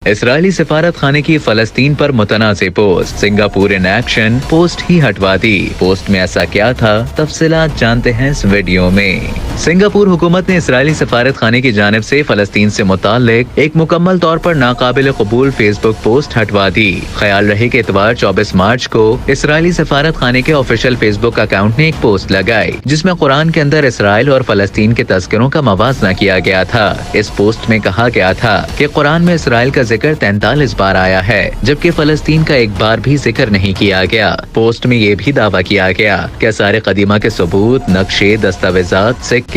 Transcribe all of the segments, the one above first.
Israeli सफारत खाने की फलस्तीन पर मुतनाज़ post, Singapore in action, post ही हटवा दी। पोस्ट में ऐसा क्या था, तफसीलात जानते हैं इस वीडियो में। सिंगापुर हुकूमत ने इसराइली सफारत खाने की जानिब से फलस्तीन से मुताल्लिक एक मुकम्मल तौर पर नाकाबिल कबूल फेसबुक पोस्ट हटवा दी। ख्याल रहे कि इतवार 24 मार्च को इसराइली सफारत खाने के ऑफिशियल फेसबुक अकाउंट ने एक पोस्ट लगाई जिसमें कुरान के अंदर इसराइल और फलस्तीन के तस्करों का मवाजना किया गया था। इस पोस्ट में कहा गया था कि कुरान में इसराइल का जिक्र 43 बार आया है, जबकि फलस्तीन का एक बार भी जिक्र नहीं किया गया। पोस्ट में ये भी दावा किया गया कि सारे कदीमा के सबूत, नक्शे, दस्तावेजात, सिक्के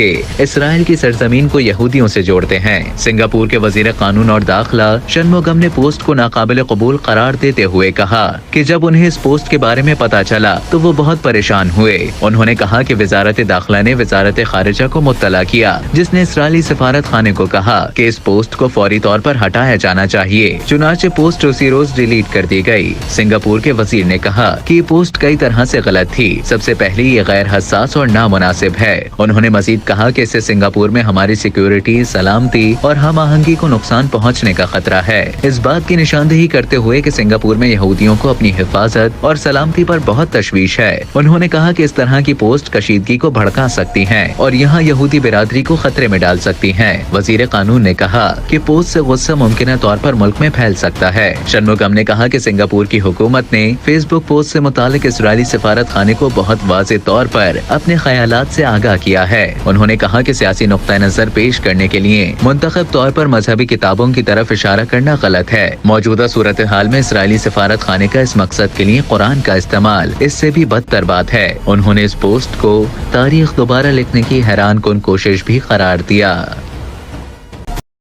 इसराइल की सरजमीन को यहूदियों से जोड़ते हैं। सिंगापुर के वजीर कानून और दाखिला शनमुगम ने पोस्ट को नाकाबिल कबूल करार देते हुए कहा कि जब उन्हें इस पोस्ट के बारे में पता चला तो वो बहुत परेशान हुए। उन्होंने कहा कि वजारत दाखिला ने वजारत खारिजा को मुत्तला किया, जिसने इसराइली सफारत खाने को कहा कि इस पोस्ट को फौरी तौर पर हटाया जाना चाहिए। चुनाचे पोस्ट उसी रोज डिलीट कर दी गई। सिंगापुर के वजीर ने कहा कि ये पोस्ट कई तरह से गलत थी। सबसे पहले ये गैर हसास और नामुनासिब है। उन्होंने मजीद कहा कि इससे सिंगापुर में हमारी सिक्योरिटी, सलामती और हम आहंगी को नुकसान पहुँचने का खतरा है। इस बात की निशानदेही करते हुए कि सिंगापुर में यहूदियों को अपनी हिफाजत और सलामती पर बहुत तशवीश है, उन्होंने कहा कि इस तरह की पोस्ट कशीदगी को भड़का सकती हैं और यहाँ यहूदी बिरादरी को खतरे में डाल सकती हैं। वजीर कानून ने कहा कि पोस्ट से गुस्सा मुमकिन तौर पर मुल्क में फैल सकता है। शनमुगम ने कहा कि सिंगापुर की हुकूमत ने फेसबुक पोस्ट से मुतालिक इसराइली सफारत खाने को बहुत वाज़ेह तौर पर अपने ख्यालात से आगाह किया है। उन्होंने कहा कि सियासी नुक्ता नजर पेश करने के लिए मुंतखब तौर पर मजहबी किताबों की तरफ इशारा करना गलत है। मौजूदा सूरत हाल में इसराइली सफारत खाने का इस मकसद के लिए कुरान का इस्तेमाल इससे भी बदतर बात है। उन्होंने इस पोस्ट को तारीख दोबारा लिखने की हैरान कुन कोशिश भी करार दिया।